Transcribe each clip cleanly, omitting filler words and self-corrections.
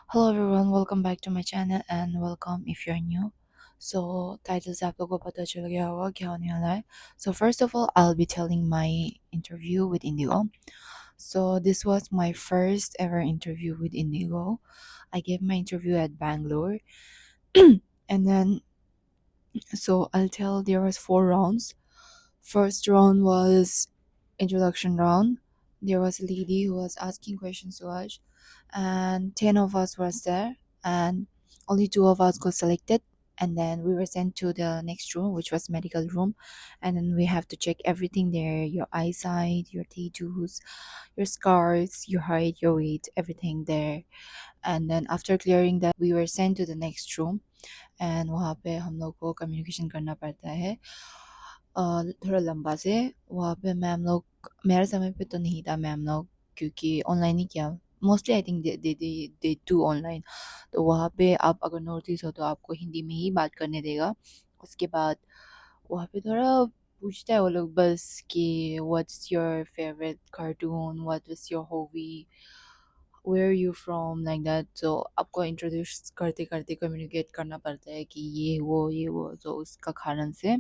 Hello everyone, welcome back to my channel and welcome if you're new. So title से आप लोगों को पता चल गया होगा क्या होने वाला है. So first of all, I'll be telling my interview with Indigo. So this was my first ever interview with Indigo. I gave my interview at Bangalore. And then so I'll tell there was 4 rounds. First round was introduction round. There was a lady who was asking questions to us, and 10 of us was there, and only 2 of us got selected. And then we were sent to the next room, which was medical room, and then we have to check everything there: your eyesight, your tattoos, your scars, your height, your weight, everything there. And then after clearing that, we were sent to the next room, and वहाँ पे हम लोग को communication करना पड़ता है थोड़ा लंबा से. वहाँ पे मैम लोग, मेरे समय पे तो नहीं था मैम लोग, क्योंकि ऑनलाइन ही किया. Mostly I think they do online. तो वहाँ पे आप अगर नॉर्थ ईस्ट हो तो आपको हिंदी में ही बात करने देगा. उसके बाद वहाँ पे थोड़ा पूछता है वो लोग बस कि what's your favourite cartoon, what is your hobby, where you from, like that. तो आपको इंट्रोड्यूस करते करते कम्युनिकेट करना पड़ता है कि ये वो. तो उसका कारण से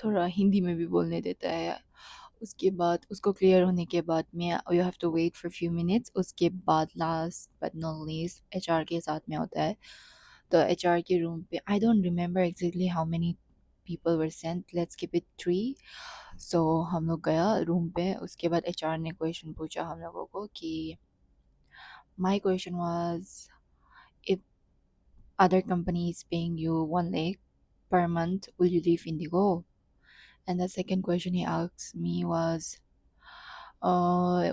थोड़ा हिंदी में भी बोलने देता है. उसके बाद उसको क्लियर होने के बाद में you have to wait for few minutes. उसके बाद last but not least HR के साथ में होता है. तो एचआर के रूम पे I don't remember exactly how many people were sent, let's keep it 3. सो हम लोग गया रूम पे. उसके बाद एचआर ने क्वेश्चन पूछा हम लोगों को कि my question was, if other company is paying you 1 lakh per month, will you leave Indigo? And the second question he asked me was, uh,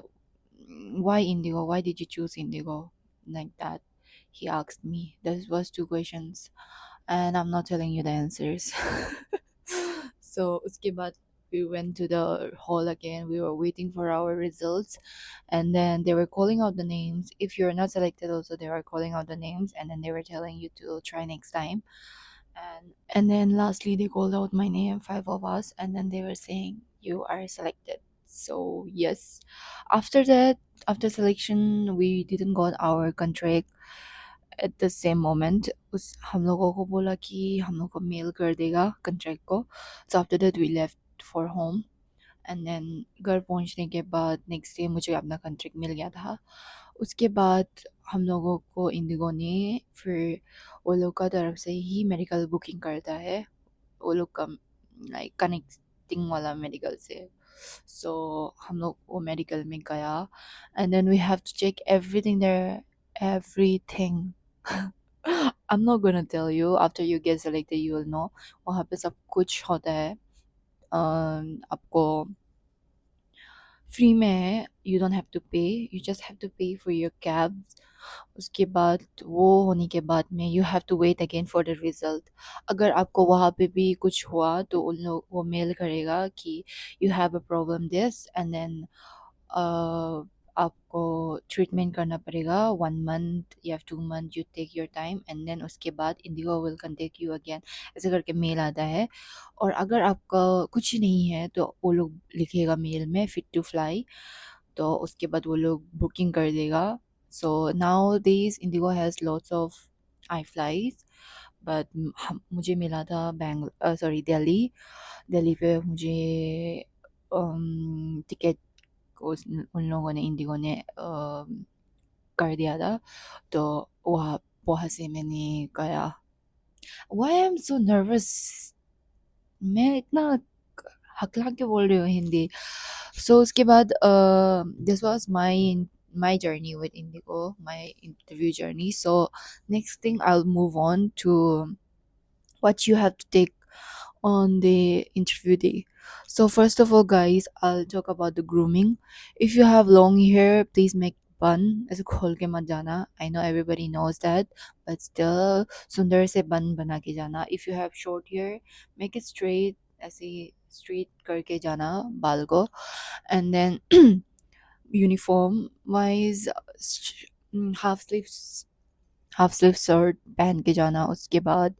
why Indigo? Why did you choose Indigo? Like that. He asked me. This was 2 questions, and I'm not telling you the answers. So उसके बाद we went to the hall again. We were waiting for our results, and then they were calling out the names. If you're not selected, also they were calling out the names, and then they were telling you to try next time. And then lastly they called out my name, 5 of us, and then they were saying you are selected. So yes, after that, after selection, we didn't got our contract at the same moment. उस हम लोगों को बोला कि हम लोग को mail कर देगा contract को. So after that we left for home. And then घर पहुंचने के बाद नेक्स्ट डे मुझे अपना कॉन्ट्रैक्ट मिल गया था. उसके बाद हम लोगों को इंडिगो ने फिर वो लोग का तरफ से ही मेडिकल बुकिंग करता है. वो लोग का लाइक कनेक्टिंग वाला मेडिकल से. सो हम लोग वो मेडिकल में गया, and then we have to check everything there, everything. I'm not gonna tell you, after you get selected you will know. वहाँ पे सब कुछ होता है. आपको फ्री में है. You don't have to pay, you just have to pay for your cab. उसके बाद वो होने के बाद में you have to wait again for the result. अगर आपको वहाँ पे भी कुछ हुआ तो उन लोग वो मेल करेगा कि you have a problem this, and then आपको ट्रीटमेंट करना पड़ेगा 1 मंथ या 2 month. You take your time, and then उसके बाद IndiGo will contact you again, ऐसे करके मेल आता है. और अगर आपका कुछ नहीं है तो वो लोग लिखेगा मेल में फिट टू फ्लाई. तो उसके बाद वो लोग बुकिंग कर देगा. So now days Indigo has lots of I flies, but मुझे मिला था बैंगलोर, सॉरी दिल्ली. दिल्ली पे मुझे टिकट को उन लोगों ने, इंडिगो ने कर दिया था. तो वहाँ वहाँ से मैंने गया. Why I am so nervous. मैं इतना हकला के बोल रही हूँ हिंदी. सो उसके बाद this was my journey with Indigo, my interview journey. So next thing I'll move on to what you have to take on the interview day. So first of all guys, I'll talk about the grooming. If you have long hair, please make bun. ऐसे खोल के मत जाना. I know everybody knows that, but still सुंदर से bun बना के जाना. If you have short hair, make it straight, ऐसे straight करके जाना बाल को. And then uniform wise, half sleeves, half sleeve shirt पहन के जाना. उसके बाद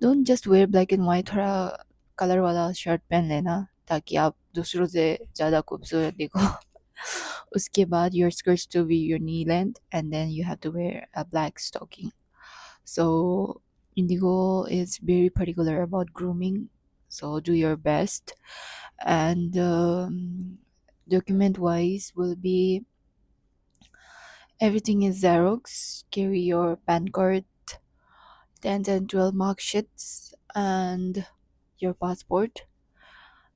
don't just wear black and white, थोड़ा कलर वाला शर्ट पहन लेना. ताकि आप दूसरों से ज़्यादा खूबसूरत दिखो. उसके बाद your skirts to be your knee length and then you have to wear a black stocking. So Indigo is very particular about grooming. So do your best. And document wise will be everything is Xerox. Carry your PAN card, 10 and 12 mark sheets, and your passport.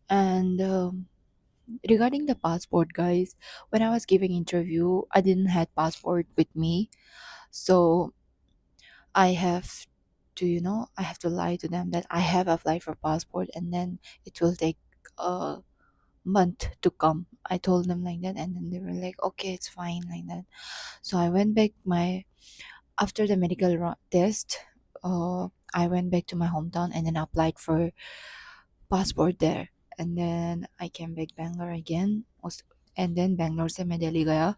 And regarding the passport, guys, when I was giving interview, I didn't had passport with me, so I have to, I have to lie to them that I have applied for passport, and then it will take a month to come. I told them like that, and then they were like, okay, it's fine, like that. So I went back my after the medical test. I went back to my hometown and then applied for passport there, and then I came back Bangalore again. And then Bangalore से मैं दिल्ली गया.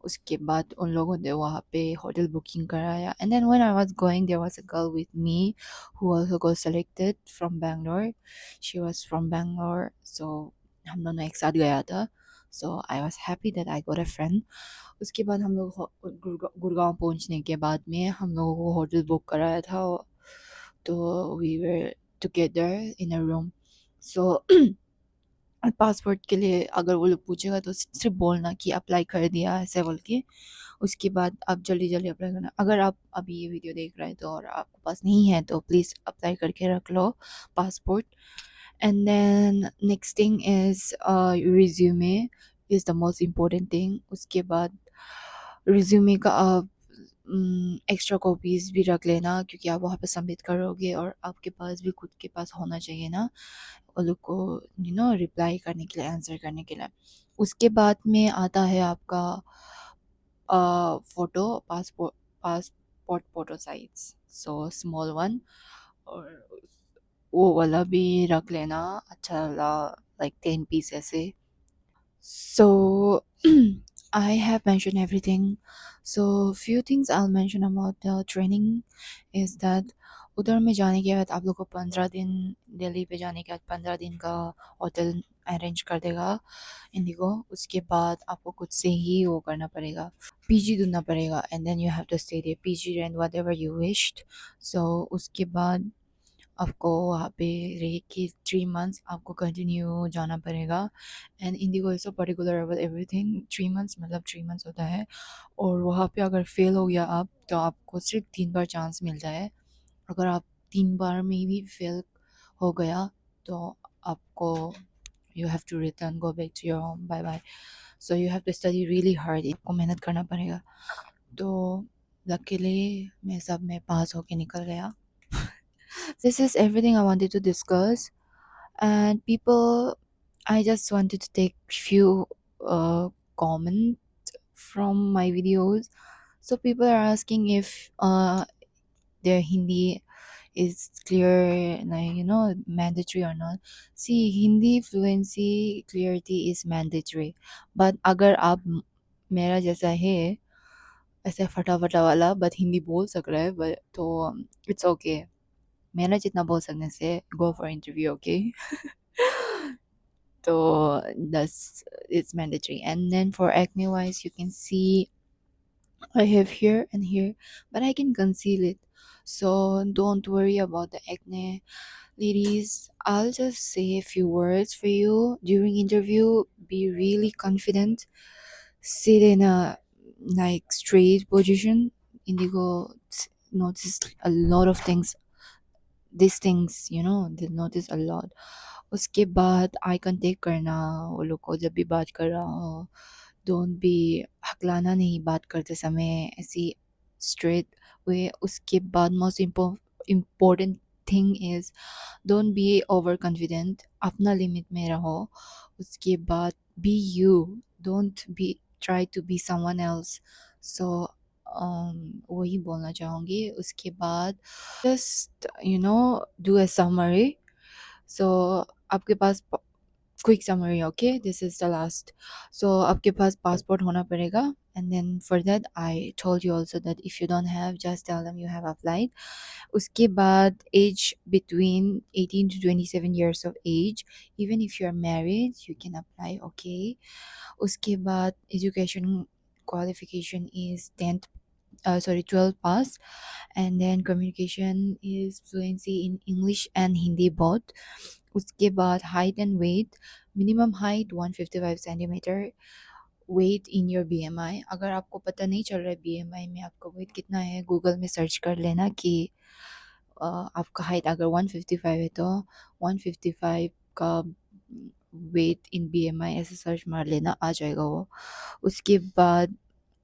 उसके बाद उन लोगों ने वहाँ पे होटल बुकिंग कराया. And then when I was going, there was a girl with me who also got selected from Bangalore. She was from Bangalore, so हम दोनों एक साथ गया था. So I was happy that I got a friend. उसके बाद हम लोग गुड़गांव पहुंचने के बाद में हम लोगों को होटल बुक कराया था. तो we were together in a room. So passport के लिए अगर वो लोग पूछेगा तो सिर्फ बोलना कि अप्लाई कर दिया ऐसे बोल के. उसके बाद आप जल्दी जल्दी अप्लाई करना. अगर आप अभी ये वीडियो देख रहे हैं तो और आपके पास नहीं है तो प्लीज़ अप्लाई करके रख लो passport. And then next thing is resume is the most important thing. उसके बाद resume का आप एक्स्ट्रा कॉपीज भी रख लेना क्योंकि आप वहाँ पे सबमिट करोगे और आपके पास भी खुद के पास होना चाहिए ना वो लोग को रिप्लाई करने के लिए आंसर करने के लिए. उसके बाद में आता है आपका photo passport photo size so small one. और वो वाला भी रख लेना अच्छा लाइक 10 पीस ऐसे. So I have mentioned everything. So few things I'll mention about the training is that उधर में जाने के बाद आप लोग को 15 दिन दिल्ली पे जाने के बाद 15 दिन का होटल अरेंज कर देगा इंडिगो. उसके बाद आपको खुद से ही वो करना पड़ेगा पीजी ढूंढना पड़ेगा. And then you have to stay there PG rent whatever you wished. So उसके बाद आपको वहाँ पे रह के 3 मंथ्स आपको कंटिन्यू जाना पड़ेगा. And Indigo is so particular about everything. 3 months मतलब 3 मंथ्स होता है. और वहाँ पे अगर फेल हो गया आप तो आपको सिर्फ 3 बार चांस मिलता है. अगर आप 3 बार में भी फेल हो गया तो आपको you have to return go back to your home bye bye. So you have to study really hard. आपको मेहनत करना पड़ेगा. तो लकीली मैं सब में पास होके निकल गया. This is everything I wanted to discuss. And people, I just wanted to take few comments from my videos. So people are asking if their Hindi is clear, like mandatory or not. See, Hindi fluency clarity is mandatory. But अगर आप मेरा जैसा है ऐसे फटाफटा वाला but Hindi बोल सक रहा है तो इट्स ओके. मेरा जितना बोल सकने से go for interview, okay? So that's it's mandatory. And then for acne wise, you can see I have here and here, but I can conceal it. So don't worry about the acne, ladies. I'll just say a few words for you during interview. Be really confident. Sit in a like straight position. Indigo notice a lot of things. These things, they notice a lot. उसके बाद eye contact करना वो लोग को जब भी बात कर रहा हो. डोंट बी हकलाना नहीं बात करते समय ऐसी स्ट्रेट वे. उसके बाद most important thing is don't be over confident. अपना लिमिट में रहो. उसके बाद be you. Don't be try to be someone else. So वही बोलना चाहूँगी. उसके बाद just do a summary. So आपके पास quick summary okay this is the last so आपके पास पासपोर्ट होना पड़ेगा and then for that I told you also that if you don't have just tell them you have applied उसके बाद age between 18 to 27 years of age even if you are married you can apply okay उसके बाद education qualification is 10th sorry 12 pass and then communication is fluency in English and Hindi both उसके बाद height and weight minimum height 155 centimeter weight in your BMI अगर आपको पता नहीं चल रहा है BMI में आपका weight कितना है गूगल में सर्च कर लेना कि आपका हाइट अगर 155 है तो 155 का वेट इन BMI ऐसे सर्च मार लेना आ जाएगा वो उसके बाद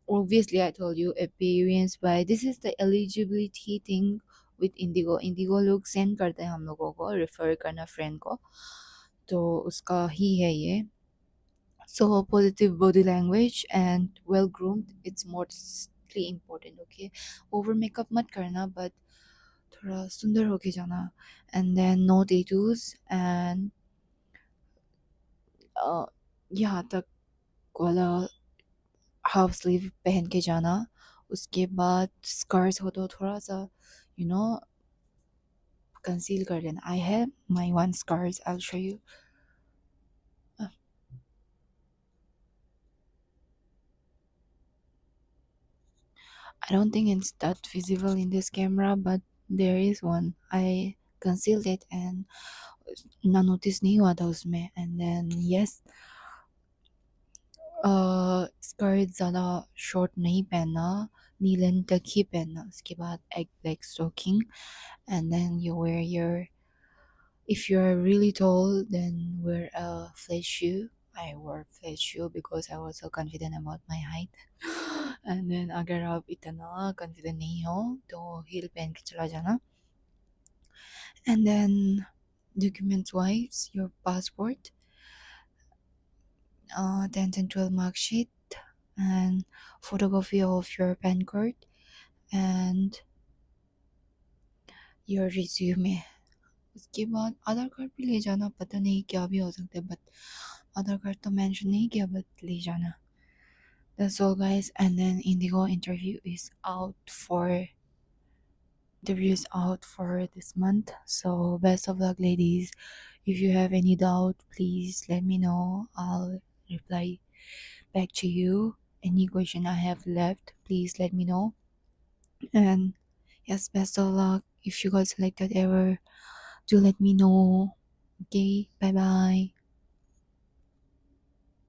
obviously I told you appearance by this is the eligibility thing with Indigo लोग सेंड करते हैं हम लोगों को रेफर करना फ्रेंड को तो उसका ही है ये so positive body language and well groomed it's mostly important okay over makeup मत करना but थोड़ा सुंदर होके जाना and then no tattoos and यहाँ तक वाला हाफ स्लीव पहन के जाना उसके बाद स्कर्ट्स हो तो थोड़ा सा यू नो कंसील कर लेना I have my one skirts I will show you I don't think it's that visible in this camera but there is one I concealed it and ना notice नहीं हुआ था उसमें and then yes स्कर्ट ज़्यादा short नहीं पहनना नी length तक ही पहनना उसके बाद एक black stocking and then you wear your if you're really tall then wear a flat shoe I wore flat shoe because I was so confident about my height and then अगर आप इतना confident नहीं हो तो heel पहन के चला जाना and then documents wise your passport 10th and 12 mark sheet and photography of your PAN card and your resume उसके बाद आधार कार्ड भी ले जाना पता नहीं क्या भी हो सकता है बट आधार कार्ड तो मेंशन नहीं किया बट ले जाना that's all guys and then Indigo interview is out for this month so best of luck ladies if you have any doubt please let me know I'll reply back to you any question I have left please let me know and yes best of luck if you got selected ever do let me know okay bye bye